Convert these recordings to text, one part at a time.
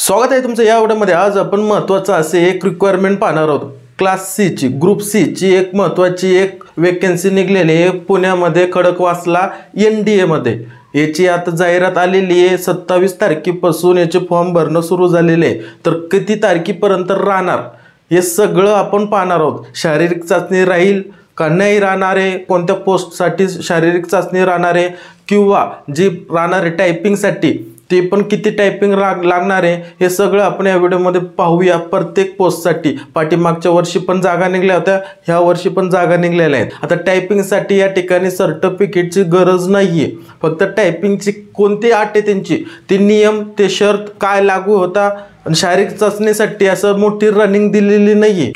स्वागत आहे तुमचं या व्हिडिओमध्ये। आज आपण महत्त्वाचं असे एक रिक्वायरमेंट पाहणार आहोत। क्लास सी ची ग्रुप सी ची एक महत्त्वाची एक वेकेन्सी निघलेली आहे पुण्यामध्ये खडकवासला NDA मध्ये। याची आता जाहिरात आलेली आहे। 27 तारखेपासून याचे फॉर्म भरणं सुरू झालेले आहे। तर किती तारखेपर्यंत राहणार हे सगळं आपण पाहणार आहोत। शारीरिक चाचणी राहील का नाही राहणार आहे, कोणत्या पोस्टसाठी शारीरिक चाचणी राहणार आहे किंवा जी राहणार आहे टायपिंगसाठी ते पण किती टायपिंग लागणार आहे हे सगळं आपण या व्हिडिओमध्ये पाहूया। प्रत्येक पोस्टसाठी पाठीमागच्या वर्षी पण जागा निघल्या होत्या, ह्या वर्षी पण जागा निघलेल्या आहेत। आता टायपिंगसाठी या ठिकाणी सर्टिफिकेटची गरज नाहीये, फक्त टायपिंगची कोणती अट आहे त्यांची ते नियम ते शर्त काय लागू होता। आणि शारीरिक चाचणीसाठी असं मोठी रनिंग दिलेली नाहीये,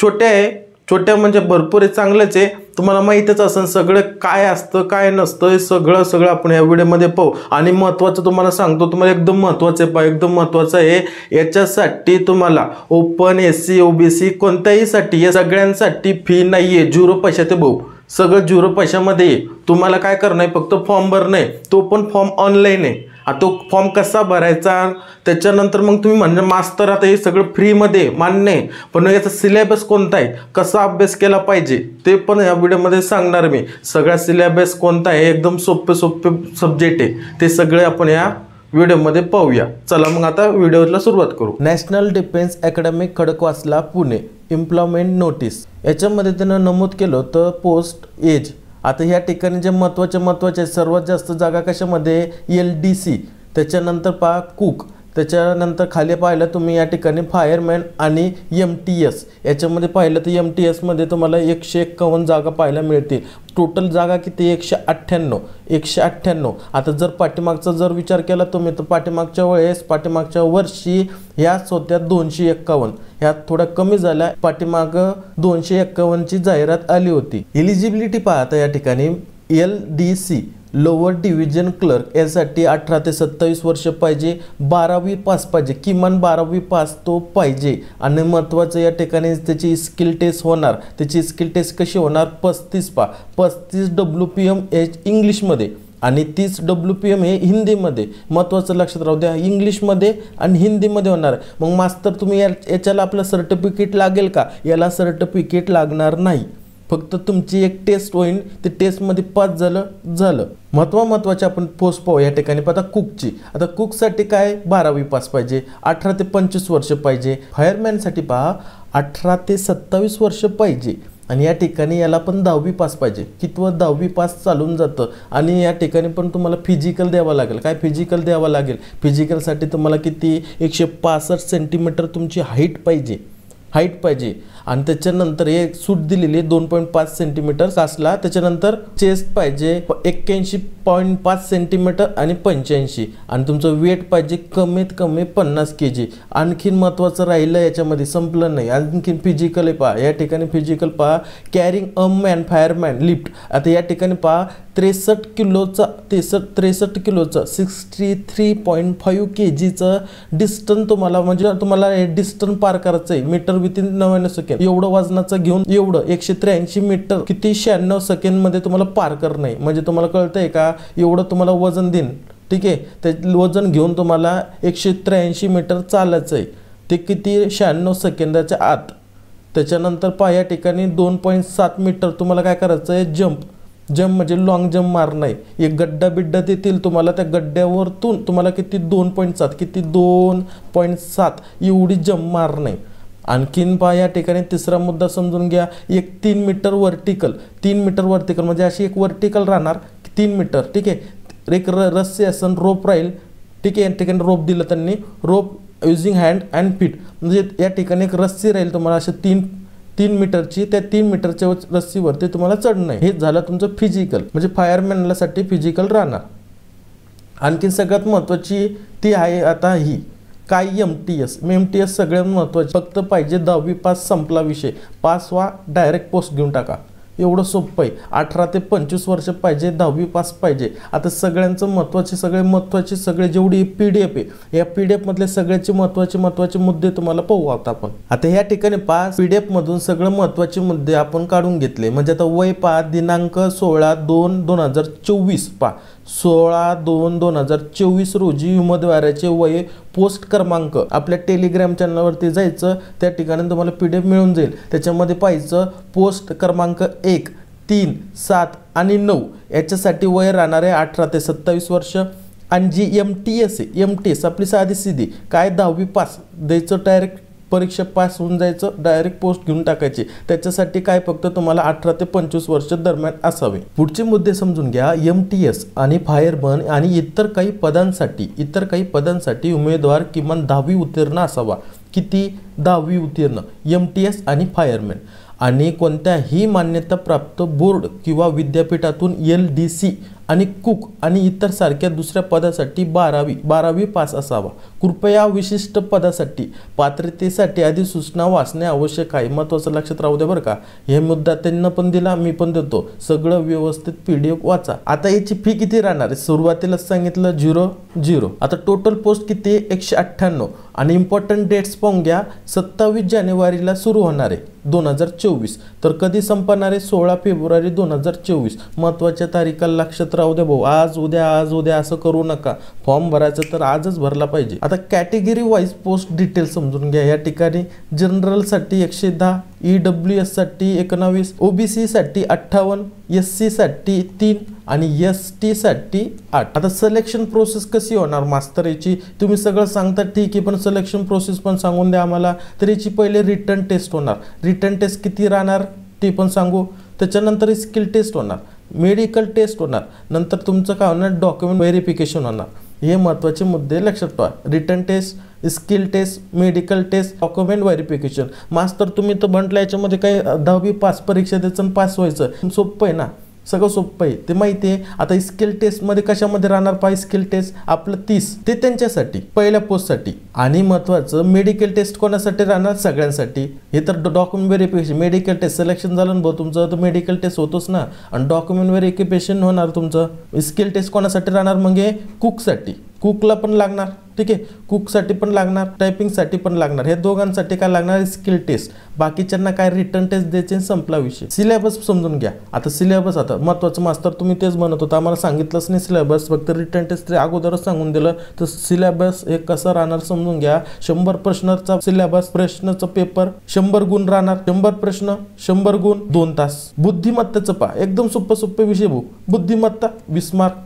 छोट्या म्हणजे भरपूर आहे, चांगलंच आहे। तुम्हाला माहितच असेल सगळं काय असतं काय नसतं हे सगळं आपण या व्हिडिओमध्ये पाहू। आणि महत्त्वाचं तुम्हाला सांगतो, तुम्हाला एकदम महत्त्वाचं आहे, एकदम महत्त्वाचं आहे। याच्यासाठी तुम्हाला ओपन SC OBC कोणत्याहीसाठी या सगळ्यांसाठी फी नाहीये, 0 पैसे ते भाऊ, सगळं 0 पैशामध्ये। तुम्हाला काय करणं आहे, फक्त फॉर्म भरणं आहे, तो पण फॉर्म ऑनलाईन आहे। आता तो फॉर्म कसा भरायचा त्याच्यानंतर मग तुम्ही म्हणजे मास्तर आता हे सगळं फ्रीमध्ये मान्य आहे, पण याचा सिलेबस कोणता आहे, कसा अभ्यास केला पाहिजे ते पण या व्हिडिओमध्ये सांगणार मी। सगळा सिलेबस कोणता आहे, एकदम सोपे सब्जेक्ट आहे, ते सगळे आपण या व्हिडिओमध्ये पाहूया। चला मग आता व्हिडिओला सुरुवात करू। National defence academy Khadakwasla Pune employment notice याच्यामध्ये त्यानं नमूद केलं होतं पोस्ट एज। आता ह्या ठिकाणी जे महत्त्वाचे सर्वात जास्त जागा कशामध्ये LDC, त्याच्यानंतर पहा कुक, त्याच्यानंतर खाली पाहिलं तुम्ही या ठिकाणी फायरमॅन आणि MTS। याच्यामध्ये पाहिलं तर MTS मध्ये तुम्हाला 151 जागा पाहायला मिळतील। टोटल जागा किती 198। आता जर पाठीमागचा जर विचार केला तुम्ही तर पाठीमागच्या वर्षी ह्याच होत्या 251, ह्यात थोडा कमी झाला, पाठीमाग 251 ची जाहिरात आली होती। एलिजिबिलिटी पाहता या ठिकाणी LDC लोअर डिव्हिजन क्लर्क यासाठी 18 ते 27 वर्ष पाहिजे, 12वी पास पाहिजे, किमान 12वी पास तो पाहिजे। आणि महत्त्वाचं या ठिकाणी त्याची स्किल टेस्ट होणार। त्याची स्किल टेस्ट कशी होणार, 35 WPM इंग्लिशमध्ये आणि 30 WPM हे हिंदीमध्ये। महत्त्वाचं लक्षात राहू द्या, इंग्लिशमध्ये आणि हिंदीमध्ये होणार। मग मास्तर तुम्ही याच्याला आपलं सर्टिफिकेट लागेल का, याला सर्टिफिकेट लागणार नाही, फक्त तुमची एक टेस्ट होईल, ते टेस्टमध्ये पास झालं। महत्त्वाचे आपण पोस्ट पाहू या ठिकाणी। पहा कुकची, आता कुकसाठी काय 12वी पास पाहिजे, 18 ते 25 वर्ष पाहिजे। फायरमॅनसाठी पहा 18 ते 27 वर्ष पाहिजे आणि या ठिकाणी याला पण 10वी पास पाहिजे। कितवं 10वी पास चालून जातं। आणि या ठिकाणी पण तुम्हाला फिजिकल द्यावा लागेल। काय फिजिकल द्यावा लागेल, फिजिकलसाठी तुम्हाला किती 165 सेंटीमीटर तुमची हाईट पाहिजे आणि त्याच्यानंतर हे सूट दिलेली 2.5 सेंटीमीटर कासला। त्याच्यानंतर चेस्ट पाहिजे 81.5 सेंटीमीटर आणि 85, आणि तुमचं वेट पाहिजे कमीत कमी 50 kg। आणखीन महत्त्वाचं राहिलं याच्यामध्ये, संपलं नाही, आणखीन फिजिकल आहे पहा। या ठिकाणी फिजिकल पहा, carrying a man fireman lift. आता या ठिकाणी पहा 63 किलोचा 63.5 kgचं डिस्टन्स तुम्हाला, म्हणजे तुम्हाला हे डिस्टन्स पार करायचं आहे मीटर विथिन 99 सेकंड। एवढं वजनाचं घेऊन एवढं 183 मीटर किती 96 सेकंडमध्ये तुम्हाला पार करणं आहे। म्हणजे तुम्हाला कळतंय का, एवढं तुम्हाला वजन देईन, ठीक आहे, ते वजन घेऊन तुम्हाला 183 मीटर चालायचं आहे, ते किती 96 सेकंदाच्या आत। त्याच्यानंतर पहा या ठिकाणी 2.7 मीटर तुम्हाला काय करायचं आहे, जंप म्हणजे लॉंग जंप मारणं आहे। एक गड्डा देतील तुम्हाला, त्या गड्ड्यावरतून तुम्हाला किती 2.7 एवढी जंप मारणं आहे। आणखीन पहा या ठिकाणी तिसरा मुद्दा समजून घ्या, एक 3 मीटर वर्टिकल म्हणजे अशी एक वर्टिकल राहणार 3 मीटर, ठीक आहे। एक रस्सी असेल, रोप राहील, ठीक आहे। या ठिकाणी रोप दिलं त्यांनी, रोप युजिंग हँड अँड फीट, म्हणजे या ठिकाणी एक रस्सी राहील तुम्हाला अशा 3 मीटरची, त्या 3 मीटरच्या रस्सीवरती तुम्हाला चढणं आहे। हे झालं तुमचं फिजिकल, म्हणजे फायरमॅनला साठी फिजिकल राहणार। आणखी सगळ्यात महत्त्वाची ती आहे आता ही काय MTS सगळ्यात महत्त्वाची, फक्त पाहिजे 10वी पास, संपला विषय, पास व्हा, डायरेक्ट पोस्ट घेऊन टाका, एवढं सोपं आहे। 18 ते 25 वर्ष पाहिजे, 10वी पास पाहिजे। आता सगळ्यांचं महत्त्वाचे सगळे जेवढी PDF आहे, या PDF मधले सगळ्याचे महत्त्वाचे मुद्दे तुम्हाला पाहू आपण। आता या ठिकाणी पहा PDF मधून सगळे महत्त्वाचे मुद्दे आपण काढून घेतले। म्हणजे आता वय पहा, दिनांक 16/2/2024 पहा, 16/2/2024 रोजी उमेदवाराचे वय पोस्ट क्रमांक आपल्या टेलिग्राम चॅनलवरती जायचं, त्या ठिकाणी तुम्हाला PDF मिळून जाईल. त्याच्यामध्ये पाहायचं पोस्ट क्रमांक 1, 3, 7 आणि 9 याच्यासाठी वय राहणार आहे 18 ते 27 वर्ष. आणि जी MTS आहे, MTS आपली साधी सीधी काय 10वी पास द्यायचं, डायरेक्ट परीक्षा पास होऊन जायचं, डायरेक्ट पोस्ट घेऊन टाकायची. त्याच्यासाठी काय फक्त तुम्हाला 18 ते 25 वर्ष दरम्यान असावे. पुढचे मुद्दे समजून घ्या. MTS आणि फायरमन आणि इतर काही पदांसाठी उमेदवार किमान 10वी उत्तीर्ण असावा. किती? 10वी उत्तीर्ण. MTS आणि फायरमॅन. आणि कोणत्याही मान्यता प्राप्त बोर्ड किंवा विद्यापीठातून LDC आणि कुक आणि इतर सारख्या दुसऱ्या पदासाठी 12वी पास असावा. कृपया विशिष्ट पदासाठी पात्रतेसाठी आधी सूचना वाचणे आवश्यक आहे. महत्त्वाचं लक्षात राहू द्या बरं का. हे मुद्दा त्यांना पण दिला, मी पण देतो. सगळं व्यवस्थित PDF वाचा. आता याची फी किती राहणार आहे? सुरुवातीलाच सांगितलं 0. आता टोटल पोस्ट किती? 198. आणि इम्पॉर्टंट डेट्स पाहून घ्या. 27 जानेवारीला सुरू होणार आहे 2024. तर कधी संपणार आहे? 16 फेब्रुवारी 2024. महत्त्वाच्या तारीखा लक्षात राहू द्या भाऊ. आज उद्या असं करू नका. फॉर्म भरायचं तर आजच भरला पाहिजे. आता कॅटेगरी वाईज पोस्ट डिटेल समजून घ्या. या ठिकाणी जनरलसाठी 110, EWS साठी 19, OBC साठी 58, SC साठी 3 आणि ST साठी 8. आता सिलेक्शन प्रोसेस कशी होणार मास्तर याची? तुम्ही सगळं सांगता ठीक आहे, पण सिलेक्शन प्रोसेस पण सांगून द्या आम्हाला. तर याची पहिले रिटर्न टेस्ट होणार. रिटर्न टेस्ट किती राहणार ते पण सांगू. त्याच्यानंतर स्किल टेस्ट होणार, मेडिकल टेस्ट होणार, नंतर तुमचं काय होणार? डॉक्युमेंट व्हेरिफिकेशन होणार. हे महत्त्वाचे मुद्दे लक्षात ठेवा. Written test, skill test, medical test, document verification. मास्तर तुम्ही तर म्हटलं याच्यामध्ये काही 10वी पास परीक्षा द्यायचं आणि पास व्हायचं. सोपं आहे ना, सगळं सोपं आहे ते माहिती आहे. आता स्किल टेस्टमध्ये कशामध्ये राहणार? पाहिजे स्किल टेस्ट आपलं 30 ते त्यांच्यासाठी पहिल्या पोस्टसाठी. आणि महत्त्वाचं मेडिकल टेस्ट कोणासाठी राहणार? सगळ्यांसाठी. हे तर document verification. Medical test selection झालं ना भाऊ तुमचं, तर मेडिकल टेस्ट होतोच ना, आणि डॉक्युमेंट व्हेरिफिकेशन होणार तुमचं. स्किल टेस्ट कोणासाठी राहणार? मग हे कुकसाठी. कुकला पण लागणार, ठीक आहे. कुकसाठी पण लागणार, टायपिंगसाठी पण लागणार. हे दोघांसाठी काय लागणार? Skill test. बाकीच्यांना काय रिटर्न टेस्ट द्यायचे, संपला विषय. सिलेबस समजून घ्या. आता सिलेबस, आता महत्त्वाचं मास्तर तुम्ही तेच म्हणत होता, आम्हाला सांगितलंच नाही सिलेबस, फक्त रिटर्न टेस्ट अगोदरच सांगून दिलं. तर सिलेबस हे कसं राहणार समजून घ्या. 100 प्रश्नाचा सिलेबस, प्रश्नाचं पेपर 100 गुण राहणार. 100 प्रश्न 100 गुण 2 तास. बुद्धिमत्तेचं पहा, एकदम सोपे विषय भाऊ. बुद्धिमत्ता 20 मार्क,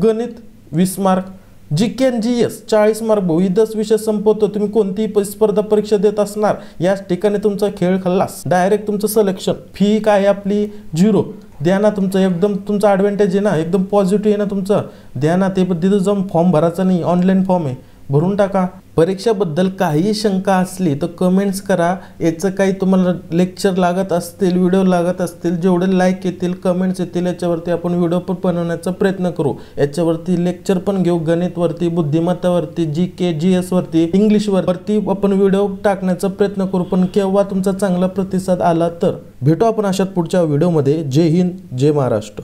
गणित 20 मार्क, GK आणि GS 40 मार्क भाऊ. ही 10 विषय संपवतो. तुम्ही कोणतीही स्पर्धा परीक्षा देत असणार, याच ठिकाणी तुमचा खेळ खल्लास. डायरेक्ट तुमचं सिलेक्शन. फी काय आपली 0. द्या ना तुमचं, एकदम तुमचा ॲडव्हान्टेज आहे ना, एकदम पॉझिटिव्ह आहे ना तुमचं. द्या ना ते. पण तिथं जाऊन फॉर्म भरायचा नाही, ऑनलाईन फॉर्म आहे, भरून टाका. परीक्षाबद्दल काही शंका असली तर कमेंट्स करा. याचं काही तुम्हाला लेक्चर लागत असतील, व्हिडिओ लागत असतील, जेवढे लाईक येतील, कमेंट्स येतील, याच्यावरती आपण व्हिडिओ पण बनवण्याचा प्रयत्न करू. याच्यावरती लेक्चर पण घेऊ. गणितवरती, बुद्धिमत्तावरती, GK GS वरती, इंग्लिशवरती आपण व्हिडिओ टाकण्याचा प्रयत्न करू. पण केव्हा तुमचा चांगला प्रतिसाद आला तर. भेटू आपण अशात पुढच्या व्हिडिओमध्ये. जय हिंद, जय महाराष्ट्र.